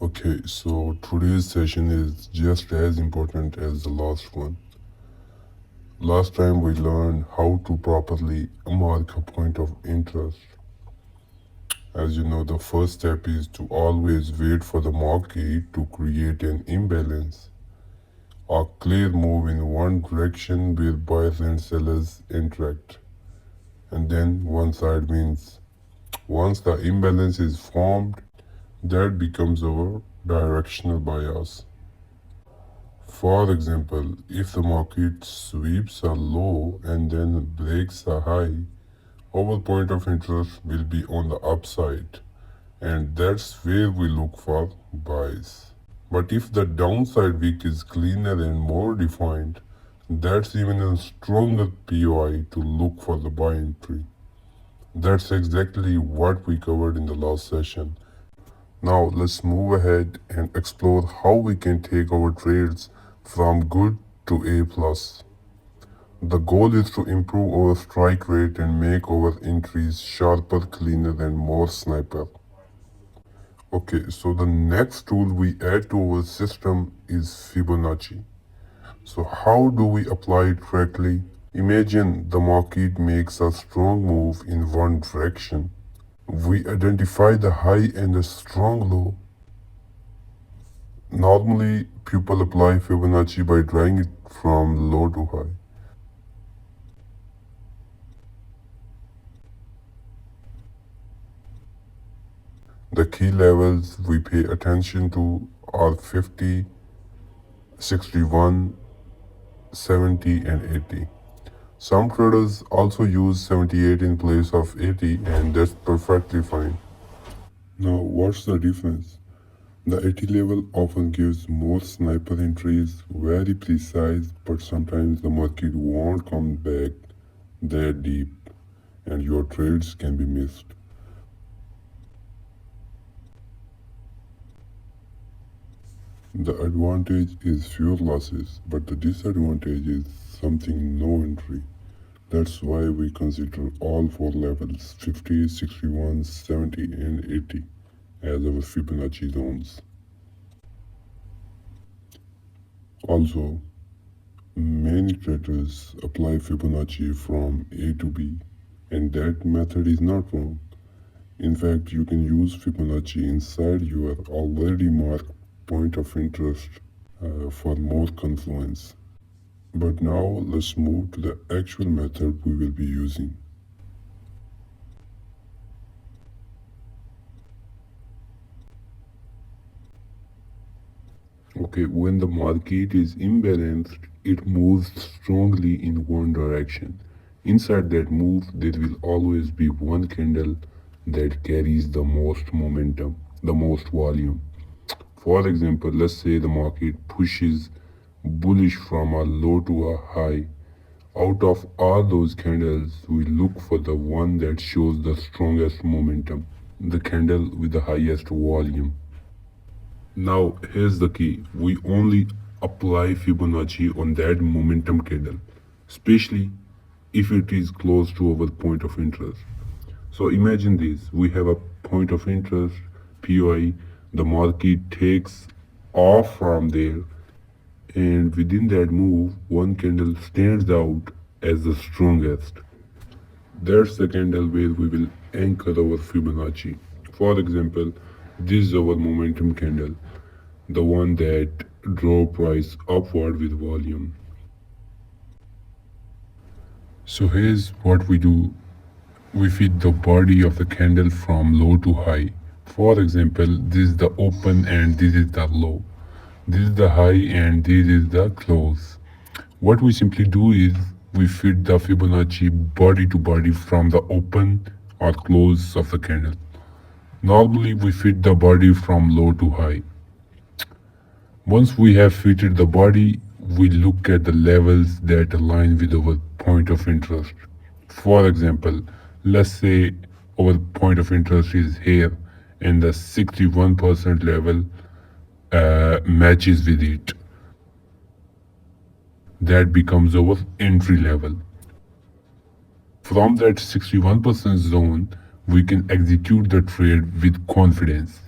Okay, so today's session is just as important as the last one. Last time we learned how to properly mark a point of interest. As you know, the first step is to always wait for the market to create an imbalance, a clear move in one direction where buyers and sellers interact. And then one side wins. Once the imbalance is formed, that becomes our directional bias. For example, if the market sweeps a low and then breaks a high, our point of interest will be on the upside, and that's where we look for buys. But if the downside wick is cleaner and more defined, that's even a stronger POI to look for the buy entry. That's exactly what we covered in the last session. Now let's move ahead and explore how we can take our trades from good to A plus. The goal is to improve our strike rate and make our entries sharper, cleaner and more sniper. Okay, so the next tool we add to our system is Fibonacci. So how do we apply it correctly? Imagine the market makes a strong move in one direction. We identify the high and the strong low. Normally, people apply Fibonacci by drawing it from low to high. The key levels we pay attention to are 50, 61, 70, and 80. Some traders also use 78 in place of 80, and that's perfectly fine. Now, what's the difference? The 80 level often gives more sniper entries, very precise, but sometimes the market won't come back that deep and your trades can be missed. The advantage is fewer losses, but the disadvantage is something no entry. That's why we consider all four levels 50, 61, 70, and 80 as our Fibonacci zones. Also, many traders apply Fibonacci from A to B, and that method is not wrong. In fact, you can use Fibonacci inside your already marked point of interest for more confluence. But now let's move to the actual method we will be using. Okay, when the market is imbalanced, it moves strongly in one direction. Inside that move, there will always be one candle that carries the most momentum, the most volume. For example, let's say the market pushes bullish from a low to a high. Out of all those candles, we look for the one that shows the strongest momentum, the candle with the highest volume. Now, here's the key. We only apply Fibonacci on that momentum candle, especially if it is close to our point of interest. So imagine this. We have a point of interest, POI, the market takes off from there, and within that move, one candle stands out as the strongest. That's the candle where we will anchor our Fibonacci. For example, this is our momentum candle, the one that drove price upward with volume. So here's what we do. We fit the body of the candle from low to high. For example, this is the open and this is the low. This is the high and this is the close. What we simply do is we fit the Fibonacci body to body from the open or close of the candle. Normally we fit the body from low to high. Once we have fitted the body, we look at the levels that align with our point of interest. For example, let's say our point of interest is here and the 61% level matches with it. That becomes our entry level. From that 61% zone, we can execute the trade with confidence.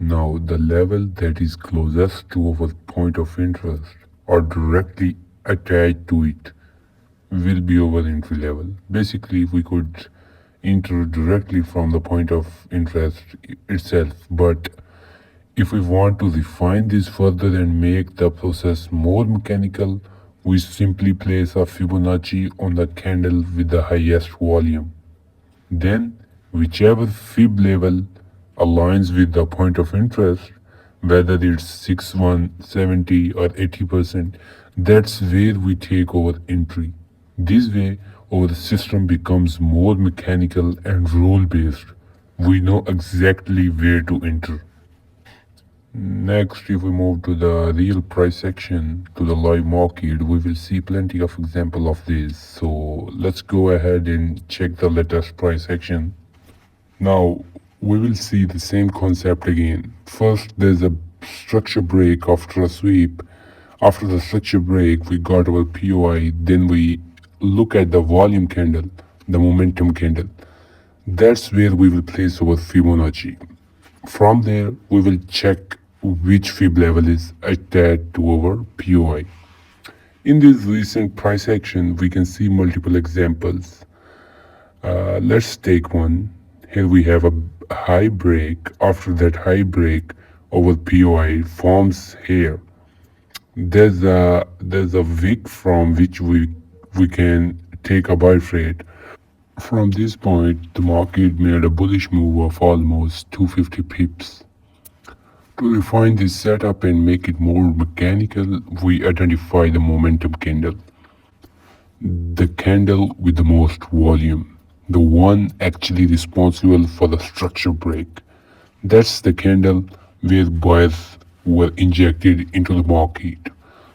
Now, the level that is closest to our point of interest or directly attached to it will be our entry level. Basically, we could enter directly from the point of interest itself, but if we want to refine this further and make the process more mechanical, we simply place a Fibonacci on the candle with the highest volume. Then, whichever fib level aligns with the point of interest, whether it's 61, 70, or 80%, that's where we take our entry. This way, our system becomes more mechanical and rule based. We know exactly where to enter. Next, if we move to the real price section, to the live market, we will see plenty of example of this. So let's go ahead and check the latest price action. Now, we will see the same concept again. First, there's a structure break after a sweep. After the structure break, we got our POI. Then we look at the volume candle, the momentum candle. That's where we will place our Fibonacci. From there, we will check which fib level is attached to our POI. In this recent price action, we can see multiple examples. Let's take one. Here we have a high break. After that high break, our POI forms here. There's a wick from which we can take a buy trade. From this point, the market made a bullish move of almost 250 pips. To refine this setup and make it more mechanical, we identify the momentum candle. The candle with the most volume. The one actually responsible for the structure break. That's the candle where buyers were injected into the market.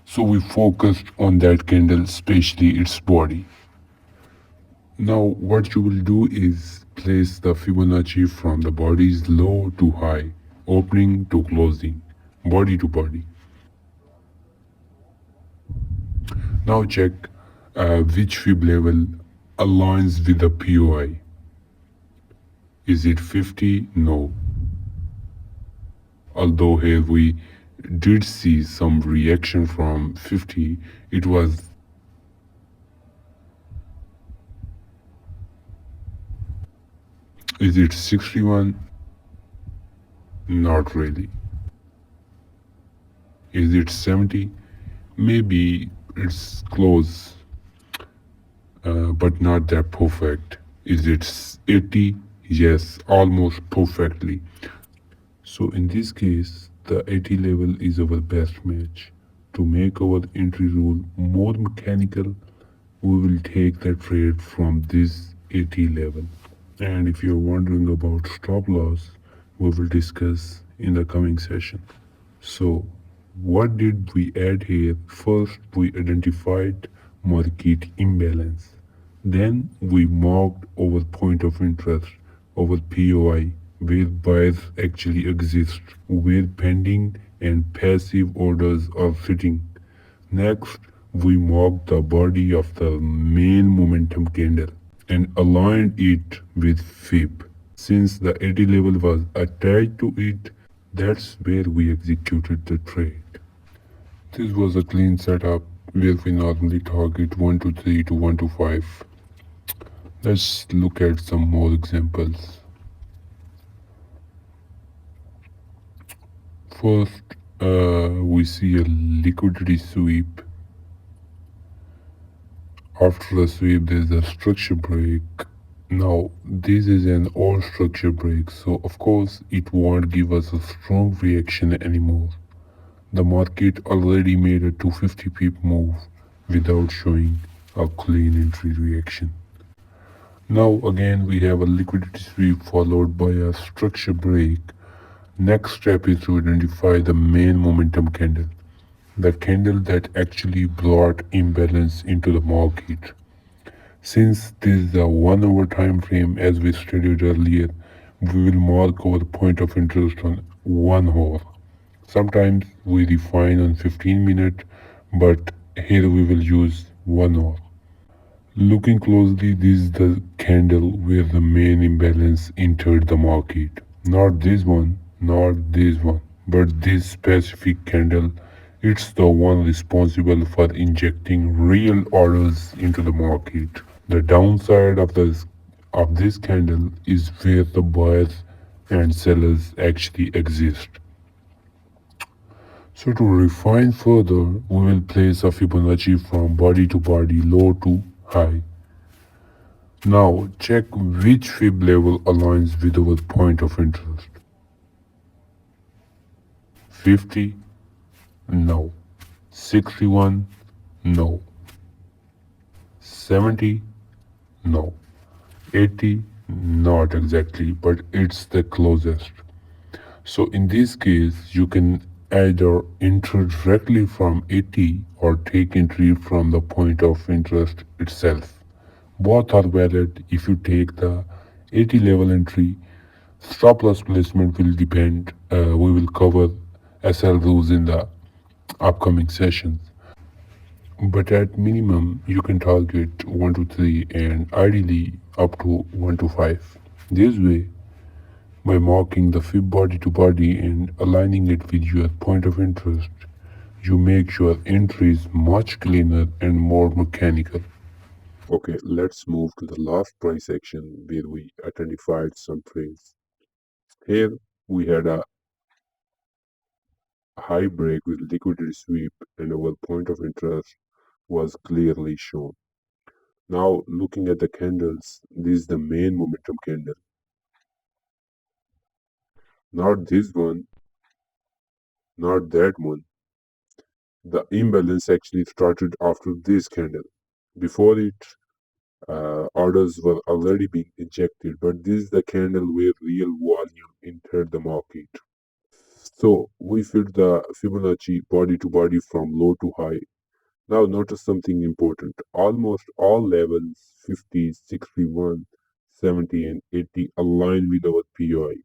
So we focused on that candle, especially its body. Now what you will do is place the Fibonacci from the body's low to high, opening to closing, body to body. Now check which fib level aligns with the POI. Is it 50? No. Although here we did see some reaction from 50, it was. Is it 61? Not really. Is it 70? Maybe it's close, but not that perfect. Is it 80? Yes, almost perfectly. So in this case, the 80 level is our best match. To make our entry rule more mechanical, we will take the trade from this 80 level. And if you're wondering about stop loss, we will discuss in the coming session. So, what did we add here? First, we identified market imbalance. Then, we marked our point of interest, our POI, where buyers actually exist, where pending and passive orders are sitting. Next, we marked the body of the main momentum candle and aligned it with fib. Since the 80 level was attached to it, that's where we executed the trade. This was a clean setup where we normally target 1 to 3 to 1 to 5. Let's look at some more examples. First, we see a liquidity sweep. After the sweep, there's a structure break. Now, this is an old structure break, so of course it won't give us a strong reaction anymore. The market already made a 250 pip move without showing a clean entry reaction. Now again we have a liquidity sweep followed by a structure break. Next step is to identify the main momentum candle, the candle that actually brought imbalance into the market. Since this is a 1 hour time frame as we studied earlier, we will mark our point of interest on 1 hour. Sometimes we refine on 15 minutes, but here we will use 1 hour. Looking closely, this is the candle where the main imbalance entered the market. Not this one, not this one, but this specific candle. It's the one responsible for injecting real orders into the market. The downside of this candle is where the buyers and sellers actually exist. So to refine further, we will place a Fibonacci from body to body, low to high. Now check which fib level aligns with our point of interest. 50? No. 61? No. 70? No. 80? Not exactly, but it's the closest. So in this case, you can either enter directly from 80 or take entry from the point of interest itself. Both are valid if you take the 80 level entry. Stop loss placement will depend. We will cover SL rules in the upcoming sessions. But at minimum, you can target 1 to 3 and ideally up to 1 to 5. This way, by marking the fib body to body and aligning it with your point of interest, you make your entries much cleaner and more mechanical. Okay, let's move to the last price action where we identified some trades. Here we had a high break with liquidity sweep and our point of interest was clearly shown. Now looking at the candles, this is the main momentum candle. Not this one, not that one. The imbalance actually started after this candle. Before it, orders were already being injected, but this is the candle where real volume entered the market. So we fit the Fibonacci body to body from low to high. Now notice something important. Almost all levels 50, 61, 70 and 80 align with our POI.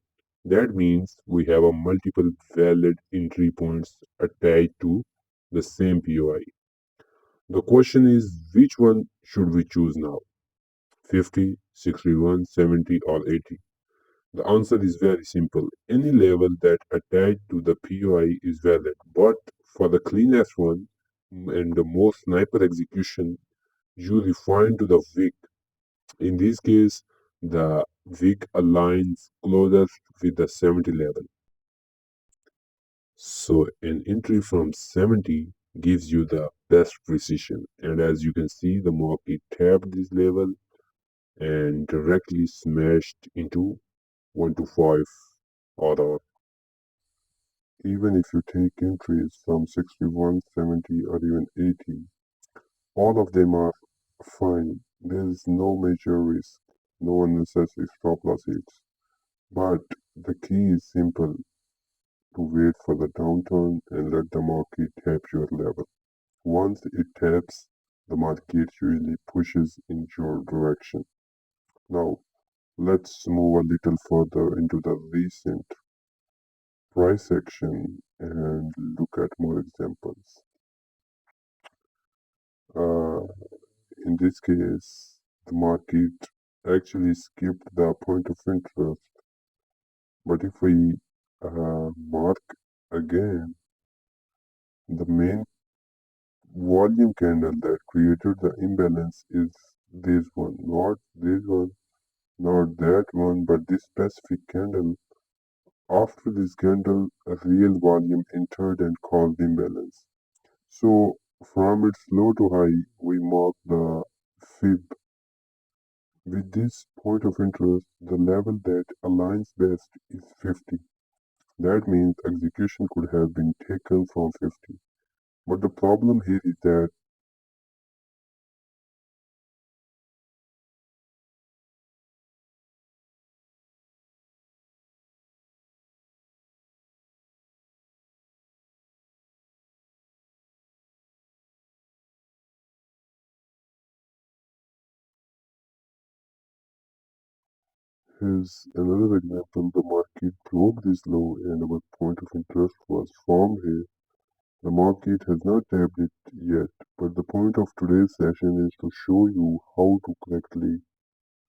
That means we have a multiple valid entry points attached to the same POI. The question is which one should we choose now? 50, 61, 70 or 80? The answer is very simple. Any level that attached to the POI is valid, but for the cleanest one and the most sniper execution, you refine to the wick. In this case, the wick aligns closest with the 70 level. So an entry from 70 gives you the best precision. And as you can see, the market tapped this level and directly smashed into 1 to 5 order. Even if you take entries from 61, 70 or even 80, all of them are fine. There is no major risk, no unnecessary stop loss hits. But the key is simple to wait for the downturn and let the market tap your level. Once it taps, the market usually pushes in your direction. Now, let's move a little further into the recent price action and look at more examples. Uh, in this case, the market actually skipped the point of interest. But if we mark again, the main volume candle that created the imbalance is this one, not this one, not that one, but this specific candle. After this candle, a real volume entered and caused imbalance. So from its low to high, we mark the fib. With this point of interest, the level that aligns best is 50. That means execution could have been taken from 50. But the problem here is that here's another example. The market broke this low and our point of interest was formed here. The market has not tapped it yet, but the point of today's session is to show you how to correctly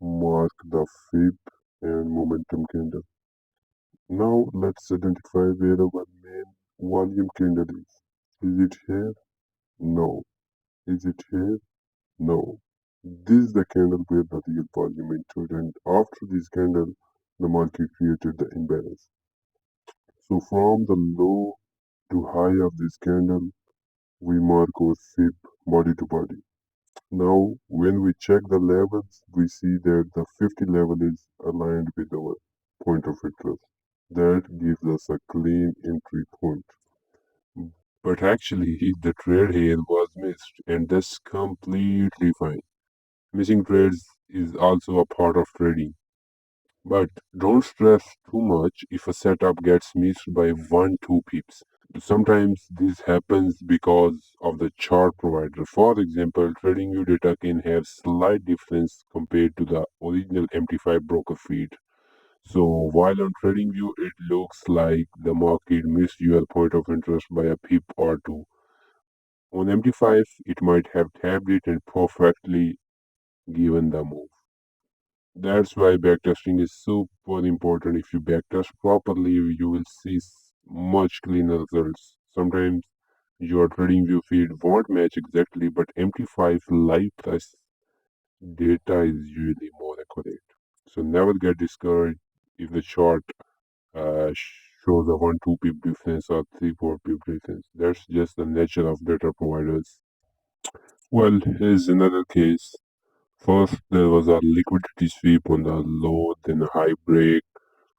mark the fib and momentum candle. Now let's identify where our main volume candle is. Is it here? No. Is it here? No. This is the candle where the real volume entered, and after this candle, the market created the imbalance. So from the low to high of this candle, we mark our fib body to body. Now, when we check the levels, we see that the 50 level is aligned with our point of interest. That gives us a clean entry point. But actually, the trade here was missed, and that's completely fine. Missing trades is also a part of trading. But don't stress too much if a setup gets missed by 1-2 pips. Sometimes this happens because of the chart provider. For example, TradingView data can have slight difference compared to the original MT5 broker feed. So while on TradingView it looks like the market missed your point of interest by a pip or two. On MT5 it might have tapped it and perfectly given the move. That's why backtesting is super important. If you backtest properly, you will see much cleaner results. Sometimes your trading view feed won't match exactly, but MT5 live price data is usually more accurate. So never get discouraged if the chart shows a 1-2 pip difference or 3-4 pip difference. That's just the nature of data providers. Well, here's another case. First, there was a liquidity sweep on the low, then a high break.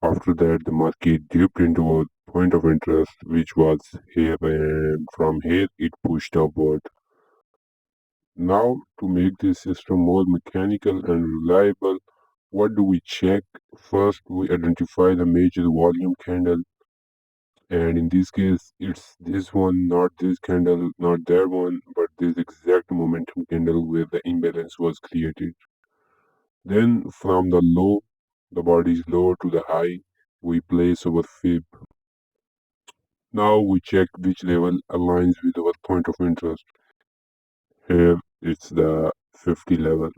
After that, the market dipped into a point of interest, which was here, and from here it pushed upward. Now, to make this system more mechanical and reliable, what do we check? First, we identify the major volume candle, and in this case, it's this one, not this candle, not that one, but this exact momentum candle where the imbalance was created. Then from the low, the body's low to the high, we place our fib. Now we check which level aligns with our point of interest. Here it's the 50 level,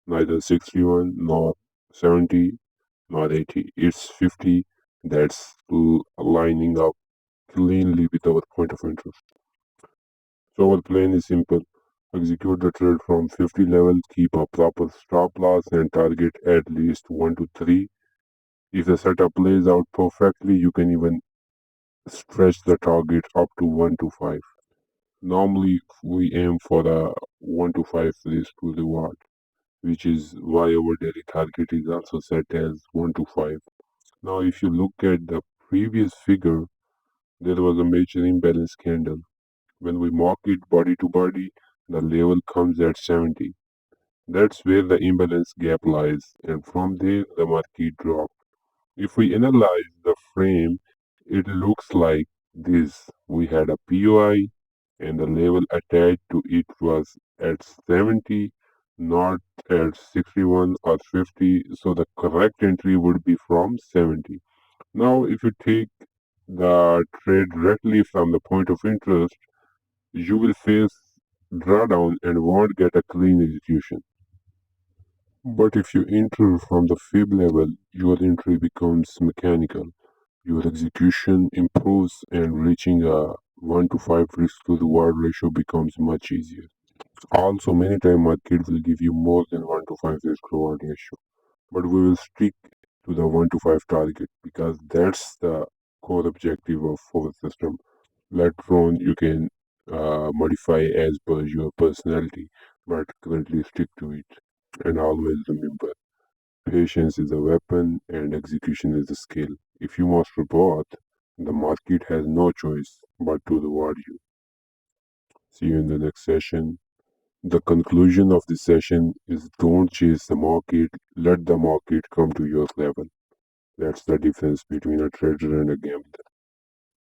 neither 61 nor 70 nor 80. It's 50 that's lining up cleanly with our point of interest. So our plan is simple. Execute the trade from 50 level, keep a proper stop loss and target at least 1 to 3. If the setup plays out perfectly, you can even stretch the target up to 1 to 5. Normally, we aim for the 1 to 5 risk to reward, which is why our daily target is also set as 1 to 5. Now, if you look at the previous figure, there was a major imbalance candle. When we mark it body to body, the level comes at 70. That's where the imbalance gap lies, and from there, the market drops. If we analyze the frame, it looks like this. We had a POI and the level attached to it was at 70, not at 61 or 50. So the correct entry would be from 70. Now, if you take the trade directly from the point of interest, you will face drawdown and won't get a clean execution. But if you enter from the fib level, your entry becomes mechanical. Your execution improves and reaching a 1 to 5 risk to reward ratio becomes much easier. Also, many times market will give you more than 1 to 5 risk reward ratio, but we will stick to the 1 to 5 target because that's the core objective of our system. Later on, you can modify as per your personality, but currently stick to it. And always remember, patience is a weapon and execution is a skill. If you master both, the market has no choice but to reward you. See you in the next session. The conclusion of this session is don't chase the market, let the market come to your level. That's the difference between a trader and a gambler.